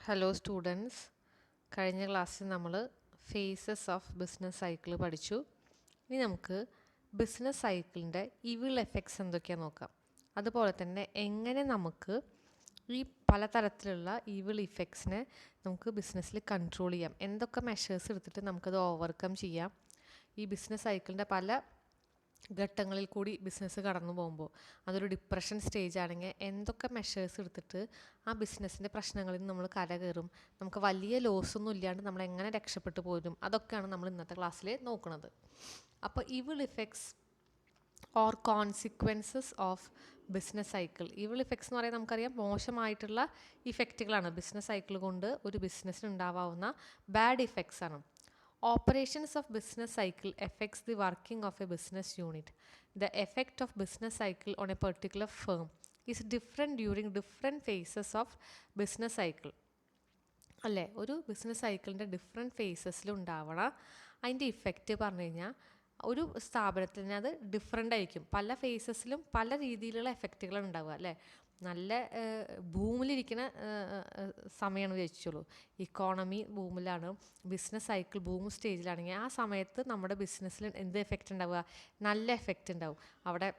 Hello students, കഴിഞ്ഞ ക്ലാസ്സിൽ നമ്മൾ ഫേസസ് ഓഫ് ബിസിനസ് സൈക്കിൾ പഠിച്ചു. ഇനി നമുക്ക് ബിസിനസ് സൈക്കിളിൻ്റെ ഇവിൾ എഫക്ട്സ് എന്തൊക്കെയാണെന്ന് നോക്കാം. അതുപോലെ തന്നെ എങ്ങനെ നമുക്ക് ഈ പലതരത്തിലുള്ള ഇവിൾ ഇഫക്ട്സിനെ നമുക്ക് ബിസിനസ്സിൽ കൺട്രോൾ ചെയ്യാം, എന്തൊക്കെ മെഷേഴ്സ് എടുത്തിട്ട് നമുക്കത് ഓവർകം ചെയ്യാം. ഈ ബിസിനസ് സൈക്കിളിൻ്റെ പല ഘട്ടങ്ങളിൽ കൂടി ബിസിനസ് കടന്നു പോകുമ്പോൾ അതൊരു ഡിപ്രഷൻ സ്റ്റേജ് ആണെങ്കിൽ എന്തൊക്കെ മെഷേഴ്സ് എടുത്തിട്ട് ആ ബിസിനസ്സിൻ്റെ പ്രശ്നങ്ങളിൽ നിന്ന് നമ്മൾ കരകയറും, നമുക്ക് വലിയ ലോസൊന്നും ഇല്ലാണ്ട് നമ്മൾ എങ്ങനെ രക്ഷപ്പെട്ടു പോരും, അതൊക്കെയാണ് നമ്മൾ ഇന്നത്തെ ക്ലാസ്സിൽ നോക്കുന്നത്. അപ്പോൾ evil effects or consequences of business cycle. Evil effects എന്ന് പറയുന്നത് നമുക്കറിയാം മോശമായിട്ടുള്ള ഇഫക്റ്റുകളാണ്. ബിസിനസ് സൈക്കിൾ കൊണ്ട് ഒരു ബിസിനസ്സിന് ഉണ്ടാവാവുന്ന ബാഡ് ഇഫക്ട്സ് ആണ്. Operations of business cycle affects the working of a business unit. The effect of business cycle on a particular firm is different during different phases of business cycle. അല്ലേ, ഒരു business സൈക്കിളിൻ്റെ different ഫേസസിൽ ഉണ്ടാവണം അതിൻ്റെ effect പറഞ്ഞു കഴിഞ്ഞാൽ ഒരു സ്ഥാപനത്തിന് അത് ഡിഫറെൻ്റ് ആയിരിക്കും. പല ഫേസസിലും പല രീതിയിലുള്ള എഫക്റ്റുകൾ ഉണ്ടാവുക. അല്ലേ, നല്ല ബൂമിലിരിക്കുന്ന സമയമാണ് വിചാരിച്ചോളൂ. ഇക്കോണമി ബൂമിലാണ്, ബിസിനസ് സൈക്കിൾ ബൂം സ്റ്റേജിലാണെങ്കിൽ ആ സമയത്ത് നമ്മുടെ ബിസിനസ്സിൽ എന്ത് എഫക്റ്റ് ഉണ്ടാവുക? നല്ല എഫക്റ്റ് ഉണ്ടാവും. അവിടെ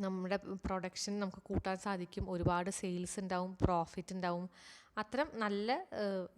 നമ്മുടെ പ്രൊഡക്ഷൻ നമുക്ക് കൂട്ടാൻ സാധിക്കും, ഒരുപാട് സെയിൽസ് ഉണ്ടാവും, പ്രോഫിറ്റ് ഉണ്ടാവും. അത്തരം നല്ല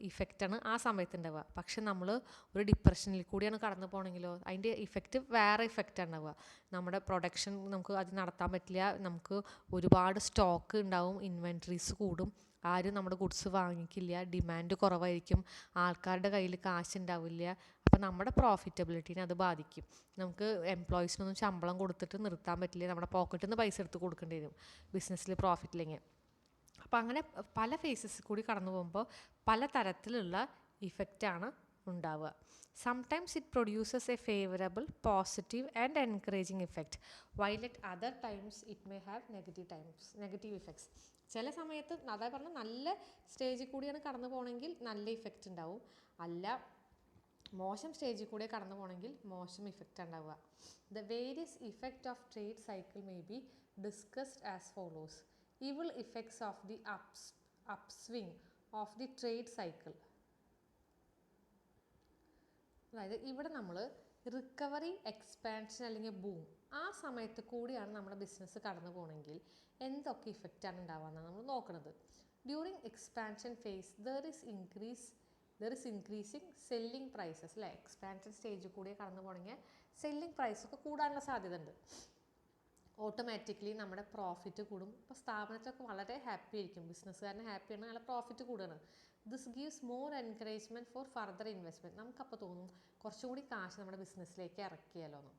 ഇഫക്റ്റാണ് ആ സമയത്ത് ഉണ്ടാവുക. പക്ഷെ നമ്മൾ ഒരു ഡിപ്രഷനിൽ കൂടിയാണ് കടന്നു പോകണമെങ്കിലോ അതിൻ്റെ ഇഫക്റ്റ് വേറെ ഇഫക്റ്റാണ് ഉണ്ടാവുക. നമ്മുടെ പ്രൊഡക്ഷൻ നമുക്ക് അത് നടത്താൻ പറ്റില്ല, നമുക്ക് ഒരുപാട് സ്റ്റോക്ക് ഉണ്ടാവും, ഇൻവെൻട്രീസ് കൂടും, ആരും നമ്മുടെ ഗുഡ്സ് വാങ്ങിക്കില്ല, ഡിമാൻഡ് കുറവായിരിക്കും, ആൾക്കാരുടെ കയ്യിൽ കാശ് ഉണ്ടാവില്ല. അപ്പോൾ നമ്മുടെ പ്രോഫിറ്റബിലിറ്റീനെ അത് ബാധിക്കും. നമുക്ക് എംപ്ലോയീസിനൊന്നും ശമ്പളം കൊടുത്തിട്ട് നിർത്താൻ പറ്റില്ല, നമ്മുടെ പോക്കറ്റിൽ നിന്ന് പൈസ എടുത്ത് കൊടുക്കേണ്ടി വരും ബിസിനസ്സിൽ പ്രോഫിറ്റില്ലെങ്കിൽ. അപ്പോൾ അങ്ങനെ പല ഫേസസ് കൂടി കടന്നു പോകുമ്പോൾ പല തരത്തിലുള്ള ഇഫക്റ്റാണ് ഉണ്ടാവുക. Sometimes it produces A favourable, positive and encouraging effect, while at other times it may have negative effects. ചില സമയത്ത് അതായത് പറഞ്ഞാൽ നല്ല സ്റ്റേജിൽ കൂടിയാണ് കടന്നു പോകണമെങ്കിൽ നല്ല ഇഫക്റ്റ് ഉണ്ടാവും, അല്ല മോശം സ്റ്റേജിൽ കൂടെ കടന്നു പോകണമെങ്കിൽ മോശം ഇഫക്റ്റ് ഉണ്ടാവുക. The various effect of trade cycle may be discussed as follows. Evil effects of the upswing of the trade cycle. അതായത് ഇവിടെ നമ്മൾ റിക്കവറി, എക്സ്പാൻഷൻ അല്ലെങ്കിൽ ബൂം ആ സമയത്ത് കൂടിയാണ് നമ്മുടെ ബിസിനസ് കടന്നു പോകണമെങ്കിൽ എന്തൊക്കെ ഇഫക്റ്റാണ് ഉണ്ടാവുക നമ്മൾ നോക്കുന്നത്. During expansion phase there is increasing selling prices. അല്ലേ, എക്സ്പാൻഷൻ സ്റ്റേജിൽ കൂടി കടന്നു പോകണമെങ്കിൽ സെല്ലിംഗ് പ്രൈസൊക്കെ കൂടാനുള്ള സാധ്യത ഉണ്ട്. ഓട്ടോമാറ്റിക്കലി നമ്മുടെ പ്രോഫിറ്റ് കൂടും. ഇപ്പോൾ സ്ഥാപനത്തിലൊക്കെ വളരെ ഹാപ്പി ആയിരിക്കും, ബിസിനസ്സുകാരന് ഹാപ്പിയാണ്, നല്ല പ്രോഫിറ്റ് കൂടുകയാണ്. This gives more encouragement for further investment. നമുക്കപ്പോൾ തോന്നും കുറച്ചും കൂടി കാശ് നമ്മുടെ ബിസിനസ്സിലേക്ക് ഇറക്കിയാലോ എന്ന്.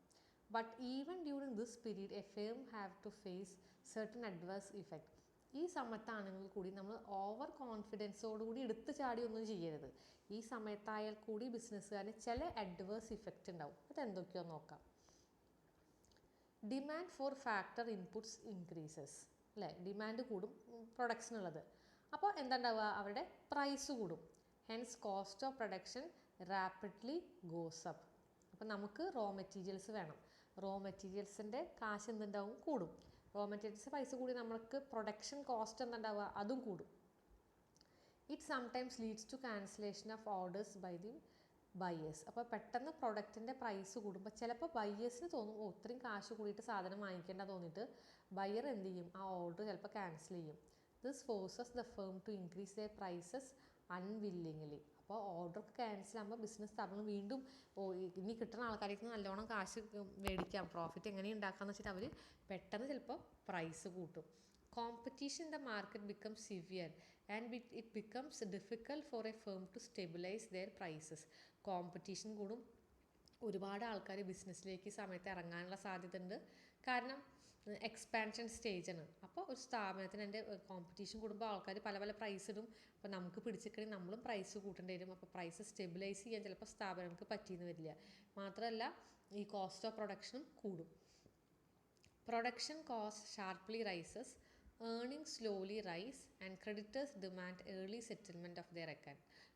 But even during this period a firm have to face certain adverse effect. ഈ സമയത്താണെങ്കിൽ കൂടി നമ്മൾ ഓവർ കോൺഫിഡൻസോടുകൂടി എടുത്ത് ചാടി ഒന്നും ചെയ്യരുത്. ഈ സമയത്തായാൽ കൂടി ബിസിനസ്സുകാരന് ചില അഡ്വേഴ്സ് ഇഫക്റ്റ് ഉണ്ടാവും. അതെന്തൊക്കെയോ നോക്കാം. Demand for factor inputs increases. അല്ലേ, ഡിമാൻഡ് കൂടും പ്രൊഡക്ഷനുള്ളത്, അപ്പോൾ എന്താ ഉണ്ടാവുക? അവരുടെ പ്രൈസ് കൂടും. Hence cost of production rapidly goes up. അപ്പോൾ നമുക്ക് റോ മെറ്റീരിയൽസ് വേണം, റോ മെറ്റീരിയൽസിൻ്റെ കാശ് എന്തുണ്ടാവും? കൂടും. റോ മെറ്റീരിയൽസ് പൈസ കൂടി നമുക്ക് പ്രൊഡക്ഷൻ കോസ്റ്റ് എന്തുണ്ടാവുക? അതും കൂടും. It sometimes leads to cancellation of orders by the buyers. അപ്പോൾ പെട്ടെന്ന് പ്രൊഡക്റ്റിൻ്റെ പ്രൈസ് കൂടുമ്പോൾ ചിലപ്പോൾ ബയേഴ്സിന് തോന്നും ഇത്രയും കാശ് കൂടിയിട്ട് സാധനം വാങ്ങിക്കേണ്ട തോന്നിയിട്ട് ബയർ എന്ത് ചെയ്യും? ആ ഓർഡർ ചിലപ്പോൾ ക്യാൻസൽ ചെയ്യും. This forces the firm to increase the prices unwillingly. അപ്പോൾ ഓർഡർ ക്യാൻസൽ ആകുമ്പോൾ ബിസിനസ് സ്ഥാപനം വീണ്ടും ഇനി കിട്ടുന്ന ആൾക്കാർക്ക് നല്ലോണം കാശ് മേടിക്കാം, പ്രോഫിറ്റ് എങ്ങനെ ഉണ്ടാക്കാമെന്ന് വെച്ചിട്ട് അവർ പെട്ടെന്ന് ചിലപ്പോൾ പ്രൈസ് കൂട്ടും. Competition in the market become severe and it becomes difficult for a firm to stabilise their prices. Competition കൂടും, ഒരുപാട് ആൾക്കാർ ബിസിനസ്സിലേക്ക് ഈ സമയത്ത് ഇറങ്ങാനുള്ള സാധ്യത ഉണ്ട്. കാരണം എക്സ്പാൻഷൻ സ്റ്റേജാണ്. അപ്പോൾ ഒരു സ്ഥാപനത്തിന് എൻ്റെ കോമ്പറ്റീഷൻ കൂടുമ്പോൾ ആൾക്കാർ പല പല പ്രൈസ് ഇടും. അപ്പോൾ നമുക്ക് പിടിച്ചിക്കണമെങ്കിൽ നമ്മളും പ്രൈസ് കൂട്ടേണ്ടി വരും. അപ്പോൾ പ്രൈസ് സ്റ്റെബിലൈസ് ചെയ്യാൻ ചിലപ്പോൾ സ്ഥാപനങ്ങൾക്ക് പറ്റിയെന്ന് വരില്ല. മാത്രമല്ല ഈ കോസ്റ്റ് ഓഫ് പ്രൊഡക്ഷനും കൂടും. Production cost sharply rises, earning slowly rise and creditors demand early settlement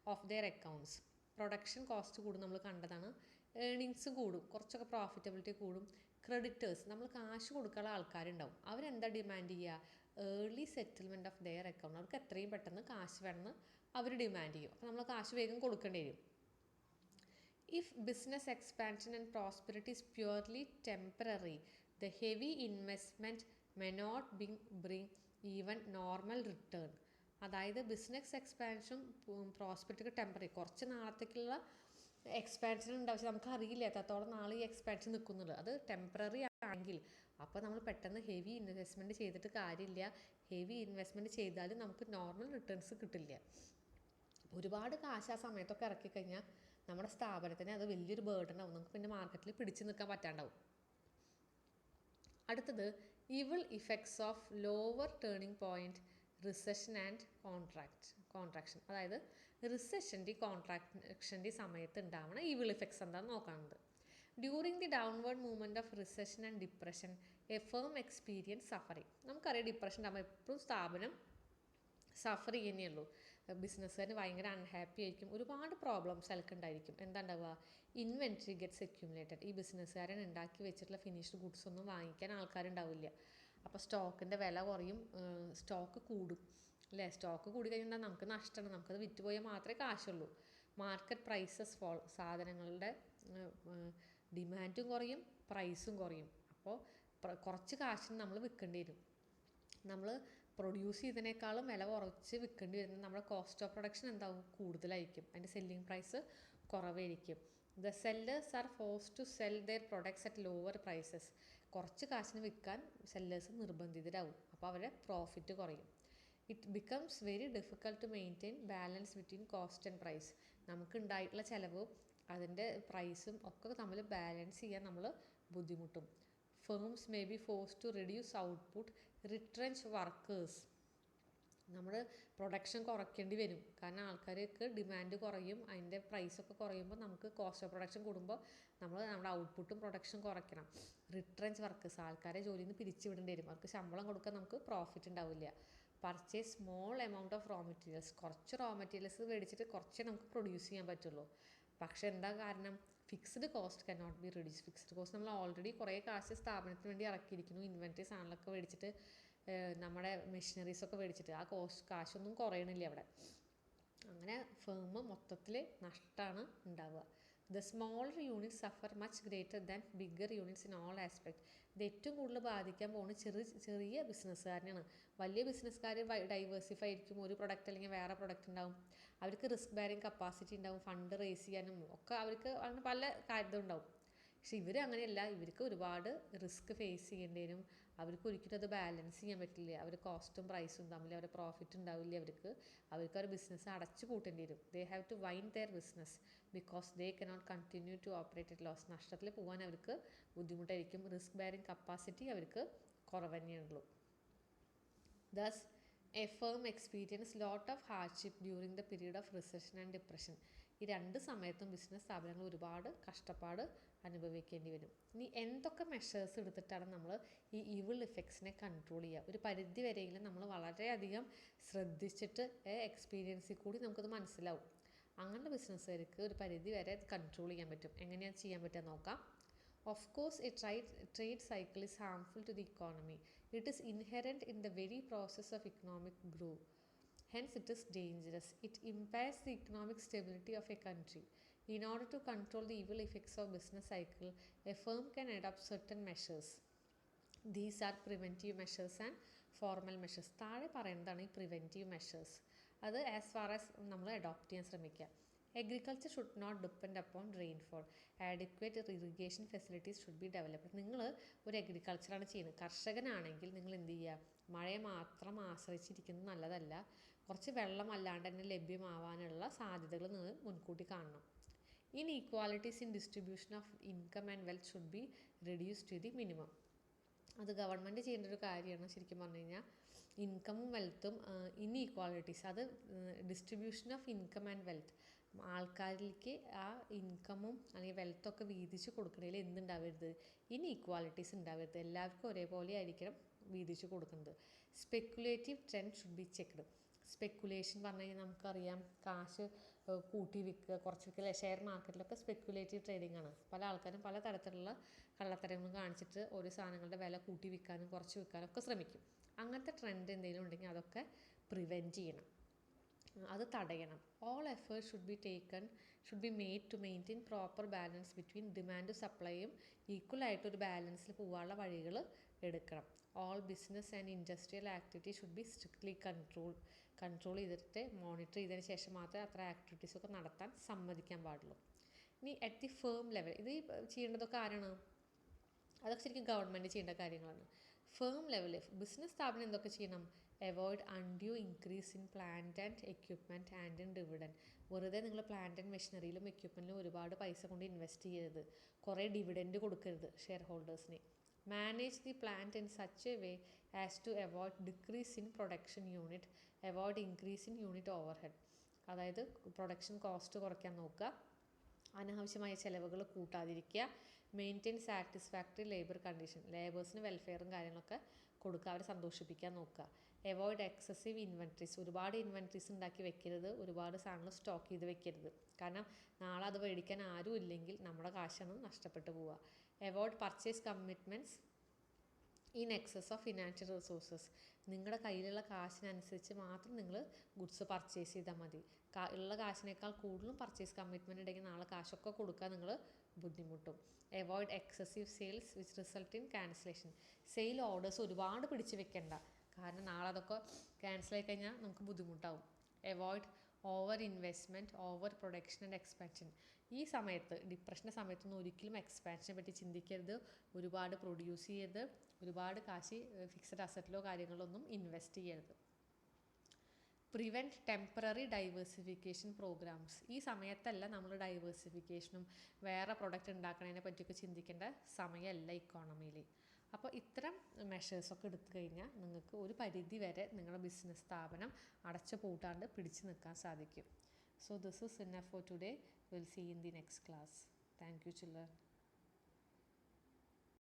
of their accounts. Production cost കൂടും, നമ്മൾ കണ്ടതാണ്. ഏർണിങ്സ് കൂടും, കുറച്ചൊക്കെ പ്രോഫിറ്റബിലിറ്റി കൂടും. ക്രെഡിറ്റേഴ്സ്, നമ്മൾ കാശ് കൊടുക്കാനുള്ള ആൾക്കാരുണ്ടാവും, അവരെന്താ ഡിമാൻഡ് ചെയ്യുക? Early settlement of there account. അവർക്ക് എത്രയും പെട്ടെന്ന് കാശ് വേണമെന്ന് അവർ ഡിമാൻഡ് ചെയ്യും. അപ്പോൾ നമ്മൾ കാശ് വേഗം കൊടുക്കേണ്ടി വരും. If business expansion and prosperity is purely temporary, the heavy investment may not bring even normal return. അതായത് ബിസിനസ് എക്സ്പാൻഷൻ പ്രോസ്പെക്റ്റ് ടെമ്പററി, കുറച്ച് നാളത്തേക്കുള്ള എക്സ്പാൻഷൻ ഉണ്ടാവും. പക്ഷെ നമുക്ക് അറിയില്ല എത്രത്തോളം നാൾ ഈ എക്സ്പാൻഷൻ നിൽക്കുന്നുള്ളൂ. അത് ടെമ്പററി ആണെങ്കിൽ അപ്പോൾ നമ്മൾ പെട്ടെന്ന് ഹെവി ഇൻവെസ്റ്റ്മെൻറ്റ് ചെയ്തിട്ട് കാര്യമില്ല. ഹെവി ഇൻവെസ്റ്റ്മെൻറ്റ് ചെയ്താലും നമുക്ക് നോർമൽ റിട്ടേൺസ് കിട്ടില്ല. ഒരുപാട് കാശ് ആ സമയത്തൊക്കെ ഇറക്കി കഴിഞ്ഞാൽ നമ്മുടെ സ്ഥാപനത്തിന് അത് വലിയൊരു ബേർഡൻ ആവും. നമുക്ക് പിന്നെ മാർക്കറ്റിൽ പിടിച്ചു നിൽക്കാൻ പറ്റാണ്ടാവും. അടുത്തത് evil effects of lower turning point, recession and contraction. അതായത് റിസഷൻ്റെ കോൺട്രാക്ഷൻ്റെ സമയത്ത് ഉണ്ടാവുന്ന ഇവിൾ ഇഫക്ട്സ് എന്താണെന്ന് നോക്കാനുണ്ട്. During the downward movement of recession and depression a firm experience suffering. നമുക്കറിയാം ഡിപ്രഷൻ ഉണ്ടാകുമ്പോൾ എപ്പോഴും സ്ഥാപനം സഫർ ചെയ്യുന്നേ ബിസിനസ്സുകാരന് ഭയങ്കര അൺഹാപ്പി ആയിരിക്കും. ഒരുപാട് പ്രോബ്ലംസ് അയാൾക്ക് ഉണ്ടായിരിക്കും. എന്താ ഉണ്ടാവുക? Inventory gets accumulated. ഈ ബിസിനസ്സുകാരൻ ഉണ്ടാക്കി വെച്ചിട്ടുള്ള ഫിനിഷ്ഡ് ഗുഡ്സ് ഒന്നും വാങ്ങിക്കാൻ ആൾക്കാരുണ്ടാവില്ല. അപ്പോൾ സ്റ്റോക്കിൻ്റെ വില കുറയും, സ്റ്റോക്ക് കൂടും അല്ലേ? സ്റ്റോക്ക് കൂടി കഴിഞ്ഞാൽ നമുക്ക് നഷ്ടമാണ്. നമുക്കത് വിറ്റുപോയാൽ മാത്രമേ കാശുള്ളൂ. Market prices fall. സാധനങ്ങളുടെ ഡിമാൻഡും കുറയും, പ്രൈസും കുറയും. അപ്പോൾ കുറച്ച് കാശിന് നമ്മൾ വിൽക്കേണ്ടി വരും. നമ്മൾ പ്രൊഡ്യൂസ് ചെയ്തതിനേക്കാളും വില കുറച്ച് വിൽക്കേണ്ടി വരുന്നത് നമ്മുടെ കോസ്റ്റ് ഓഫ് പ്രൊഡക്ഷൻ എന്താവും? കൂടുതലായിരിക്കും. അതിൻ്റെ സെല്ലിംഗ് പ്രൈസ് കുറവായിരിക്കും. The sellers are forced to sell their products at lower prices. കുറച്ച് കാശിന് വിൽക്കാൻ സെല്ലേഴ്സ് നിർബന്ധിതരാകും. അപ്പോൾ അവരുടെ പ്രോഫിറ്റ് കുറയും. It becomes very difficult to maintain balance between cost and price. നമുക്ക് ഉണ്ടായിട്ടുള്ള ചിലവും അതിൻ്റെ പ്രൈസും ഒക്കെ തമ്മിൽ ബാലൻസ് ചെയ്യാൻ നമ്മൾ ബുദ്ധിമുട്ടും. Firms may be forced to reduce output, retrench workers. നമ്മൾ പ്രൊഡക്ഷൻ കുറയ്ക്കേണ്ടി വരും. കാരണം ആൾക്കാർക്ക് ഡിമാൻഡ് കുറയും, അതിൻ്റെ പ്രൈസൊക്കെ കുറയുമ്പോൾ നമുക്ക് കോസ്റ്റ് ഓഫ് പ്രൊഡക്ഷൻ കൂടുമ്പോൾ നമ്മൾ നമ്മുടെ ഔട്ട്പുട്ടും പ്രൊഡക്ഷൻ കുറയ്ക്കണം. റിട്രെഞ്ച് വർക്കേഴ്സ്, ആൾക്കാരെ ജോലിയിൽ നിന്ന് പിരിച്ചു വിടേണ്ടി വരും. അവർക്ക് ശമ്പളം കൊടുക്കാൻ നമുക്ക് പ്രോഫിറ്റ് ഉണ്ടാവില്ല. Purchase small amount of raw materials. കുറച്ച് റോ മെറ്റീരിയൽസ് മേടിച്ചിട്ട് കുറച്ചേ നമുക്ക് പ്രൊഡ്യൂസ് ചെയ്യാൻ പറ്റുള്ളൂ. പക്ഷേ എന്താ കാരണം? Fixed cost cannot be reduce. Fixed cost നമ്മൾ ഓൾറെഡി കുറേ കാശ് സ്ഥാപനത്തിന് വേണ്ടി ഇറക്കിയിരിക്കുന്നു. ഇൻവെൻറ്ററി സാധനങ്ങളൊക്കെ മേടിച്ചിട്ട്, നമ്മുടെ മെഷീനറീസൊക്കെ മേടിച്ചിട്ട് ആ കാശൊന്നും കുറയണില്ല അവിടെ. അങ്ങനെ ഫേം മൊത്തത്തിൽ നഷ്ടമാണ് ഉണ്ടാവുക. The smaller units suffer much greater than bigger units in all aspect. ഇത് ഏറ്റവും കൂടുതൽ ബാധിക്കാൻ പോകുന്നത് ചെറിയ ബിസിനസ്സുകാരനാണ്. വലിയ ബിസിനസ്സുകാർ ഡൈവേഴ്സിഫൈ ആയിരിക്കും. ഒരു പ്രൊഡക്റ്റ് അല്ലെങ്കിൽ വേറെ പ്രൊഡക്റ്റ് ഉണ്ടാവും. അവർക്ക് റിസ്ക് ബെയറിങ് കപ്പാസിറ്റി ഉണ്ടാവും. ഫണ്ട് റേസ് ചെയ്യാനും ഒക്കെ അവർക്ക് അങ്ങനെ പല കാര്യവും ഉണ്ടാവും. പക്ഷെ ഇവർ അങ്ങനെയല്ല. ഇവർക്ക് ഒരുപാട് റിസ്ക് ഫേസ് ചെയ്യേണ്ടി വരും. അവർക്ക് ഒരിക്കലും അത് ബാലൻസ് ചെയ്യാൻ പറ്റില്ല. അവർ കോസ്റ്റും പ്രൈസും തമ്മിൽ അവരുടെ പ്രോഫിറ്റ് ഉണ്ടാവില്ല. അവർക്ക് അവർ ബിസിനസ് അടച്ചു കൂട്ടേണ്ടി വരും. They have to wind their business because they cannot continue to operate at loss. നഷ്ടത്തിൽ പോകാൻ അവർക്ക് ബുദ്ധിമുട്ടായിരിക്കും. റിസ്ക് ബെയറിങ് കപ്പാസിറ്റി അവർക്ക് കുറവ് തന്നെയുള്ളൂ. Thus a firm experience lot of hardship during the period of recession and depression. ഈ രണ്ട് സമയത്തും ബിസിനസ് സ്ഥാപനങ്ങൾ ഒരുപാട് കഷ്ടപ്പാട് അനുഭവിക്കേണ്ടി വരും. ഇനി എന്തൊക്കെ മെഷേഴ്സ് എടുത്തിട്ടാണ് നമ്മൾ ഈ ഇവിൾ ഇഫക്ട്സിനെ കൺട്രോൾ ചെയ്യുക? ഒരു പരിധി വരെയെങ്കിലും നമ്മൾ വളരെയധികം ശ്രദ്ധിച്ചിട്ട് എക്സ്പീരിയൻസിൽ കൂടി നമുക്കത് മനസ്സിലാവും. അങ്ങനെ ബിസിനസ്സുകാർക്ക് ഒരു പരിധി വരെ കൺട്രോൾ ചെയ്യാൻ പറ്റും. എങ്ങനെയാണ് ചെയ്യാൻ പറ്റുക നോക്കാം. Of course, a trade cycle is harmful to the economy. It is inherent in the very process of economic growth. Hence, it is dangerous. It impairs the economic stability of a country. In order to control the evil effects of business cycle, a firm can adopt certain measures. These are preventive measures and formal measures. താഴെ പറയുന്നതാണ് ഈ preventive measures. അത് as far as നമ്മൾ adopt ചെയ്യാൻ ശ്രമിക്കുക. Agriculture should not depend upon rainfall. Adequate irrigation facilities should be developed. നിങ്ങൾ ഒരു അഗ്രികൾച്ചറാണ് ചെയ്യുന്നത്, കർഷകനാണെങ്കിൽ നിങ്ങൾ എന്ത് ചെയ്യുക? മഴയെ മാത്രം ആശ്രയിച്ചിരിക്കുന്നത് നല്ലതല്ല. കുറച്ച് വെള്ളം അല്ലാണ്ട് തന്നെ ലഭ്യമാവാനുള്ള സാധ്യതകൾ നിങ്ങൾ മുൻകൂട്ടി കാണണം. Inequalities in distribution of income and wealth should be reduced to the minimum. അത് ഗവൺമെൻറ് ചെയ്യേണ്ട ഒരു കാര്യമാണ്. ശരിക്കും പറഞ്ഞു കഴിഞ്ഞാൽ ഇൻകമും വെൽത്തും ഇൻഈക്വാളിറ്റീസ്, അത് distribution of income and wealth, ആൾക്കാരിലേക്ക് ആ ഇൻകമും അല്ലെങ്കിൽ വെൽത്തൊക്കെ വീതിച്ച് കൊടുക്കണതിൽ എന്തുണ്ടാവരുത്? ഇൻഈക്വാളിറ്റീസ് ഉണ്ടാവരുത്. എല്ലാവർക്കും ഒരേപോലെ ആയിരിക്കണം വീതിച്ച് കൊടുക്കുന്നത്. Speculative trend should be checked. Speculation പറഞ്ഞു കഴിഞ്ഞാൽ നമുക്കറിയാം, കാശ് കൂട്ടി വിൽക്കുക, കുറച്ച് വിൽക്കുക. ഷെയർ മാർക്കറ്റിലൊക്കെ സ്പെക്കുലേറ്റീവ് ട്രേഡിംഗ് ആണ്. പല ആൾക്കാരും പല തരത്തിലുള്ള കള്ളത്തരങ്ങളും കാണിച്ചിട്ട് ഓരോ സാധനങ്ങളുടെ വില കൂട്ടി വിൽക്കാനും കുറച്ച് വിൽക്കാനും ഒക്കെ ശ്രമിക്കും. അങ്ങനത്തെ ട്രെൻഡ് എന്തെങ്കിലും ഉണ്ടെങ്കിൽ അതൊക്കെ പ്രിവെൻറ്റ് ചെയ്യണം, അത് തടയണം. All effort should be made to maintain proper balance between demand സപ്ലൈയും ഈക്വലായിട്ടൊരു ബാലൻസിൽ പോകാനുള്ള വഴികൾ എടുക്കണം. All business and industrial activity should be strictly control ചെയ്തിട്ട് മോണിറ്റർ ചെയ്തതിന് ശേഷം മാത്രമേ അത്ര ആക്ടിവിറ്റീസൊക്കെ നടത്താൻ സമ്മതിക്കാൻ പാടുള്ളൂ. ഇനി അറ്റ് ദി ഫേം ലെവൽ ഇത് ചെയ്യേണ്ടതൊക്കെ ആരാണ്? അതൊക്കെ ശരിക്കും ഗവൺമെൻറ് ചെയ്യേണ്ട കാര്യങ്ങളാണ്. ഫേം ലെവലിൽ ബിസിനസ് സ്ഥാപനം എന്തൊക്കെ ചെയ്യണം? Avoid undue increase in plant and equipment and in dividend. വെറുതെ നിങ്ങൾ പ്ലാന്റ് ആൻഡ് മെഷീനറിയിലും എക്യുപ്മെൻറ്റിലും ഒരുപാട് പൈസ കൊണ്ട് ഇൻവെസ്റ്റ് ചെയ്യരുത്. കുറേ ഡിവിഡൻഡ് കൊടുക്കരുത് ഷെയർ ഹോൾഡേഴ്സിന്. Manage the plant in such a way as to avoid decrease in production unit, avoid increase in unit overhead. അതായത് പ്രൊഡക്ഷൻ കോസ്റ്റ് കുറയ്ക്കാൻ നോക്കുക, അനാവശ്യമായ ചിലവുകൾ കൂട്ടാതിരിക്കുക, മെയിൻറ്റെയിൻ സാറ്റിസ്ഫാക്ടറി ലേബർ കണ്ടീഷൻ, ലേബേഴ്സിന് വെൽഫെയറും കാര്യങ്ങളൊക്കെ കൊടുക്കുക, അവരെ സന്തോഷിപ്പിക്കാൻ നോക്കുക. അവോയ്ഡ് എക്സസീവ് ഇൻവെൻട്രീസ്, ഒരുപാട് ഇൻവെൻട്രീസ് ഉണ്ടാക്കി വെക്കരുത്, ഒരുപാട് സാധനങ്ങൾ സ്റ്റോക്ക് ചെയ്ത് വെക്കരുത്. കാരണം നാളെ അത് മേടിക്കാൻ ആരും ഇല്ലെങ്കിൽ നമ്മുടെ കാശാണ് നഷ്ടപ്പെട്ടു പോവുക. Avoid purchase commitments in excess of financial resources. നിങ്ങളുടെ കയ്യിലുള്ള കാശിനനുസരിച്ച് മാത്രം നിങ്ങൾ ഗുഡ്സ് പർച്ചേസ് ചെയ്താൽ മതി. ഉള്ള കാശിനേക്കാൾ കൂടുതലും പർച്ചേസ് കമ്മിറ്റ്മെൻറ്റ് ഉണ്ടെങ്കിൽ നാളെ കാശൊക്കെ കൊടുക്കാൻ നിങ്ങൾ ബുദ്ധിമുട്ടും. Avoid excessive sales which result in cancellation. Sale orders ഒരുപാട് പിടിച്ച് വെക്കണ്ട, കാരണം നാളെ അതൊക്കെ ക്യാൻസൽ ആയി കഴിഞ്ഞാൽ നമുക്ക് ബുദ്ധിമുട്ടാവും. Avoid over investment, over production and expansion. ഈ സമയത്ത് ഡിപ്രഷൻ്റെ സമയത്തൊന്നും ഒരിക്കലും എക്സ്പാൻഷനെ പറ്റി ചിന്തിക്കരുത്, ഒരുപാട് പ്രൊഡ്യൂസ് ചെയ്യരുത്, ഒരുപാട് കാശ് ഫിക്സഡ് അസറ്റിലോ കാര്യങ്ങളിലോ ഒന്നും ഇൻവെസ്റ്റ് ചെയ്യരുത്. Prevent temporary diversification programmes. ഈ സമയത്തല്ല നമ്മൾ ഡൈവേഴ്സിഫിക്കേഷനും വേറെ പ്രൊഡക്റ്റ് ഉണ്ടാക്കുന്നതിനെ പറ്റിയൊക്കെ ചിന്തിക്കേണ്ട സമയമല്ല ഇക്കോണമിയിൽ. അപ്പോൾ ഇത്തരം മെഷേഴ്സൊക്കെ എടുത്തു കഴിഞ്ഞാൽ നിങ്ങൾക്ക് ഒരു പരിധി വരെ നിങ്ങളുടെ ബിസിനസ് സ്ഥാപനം അടച്ചു പൂട്ടാണ്ട് പിടിച്ചു നിൽക്കാൻ സാധിക്കും. So this is enough for today. We'll see you in the next class. Thank you, children.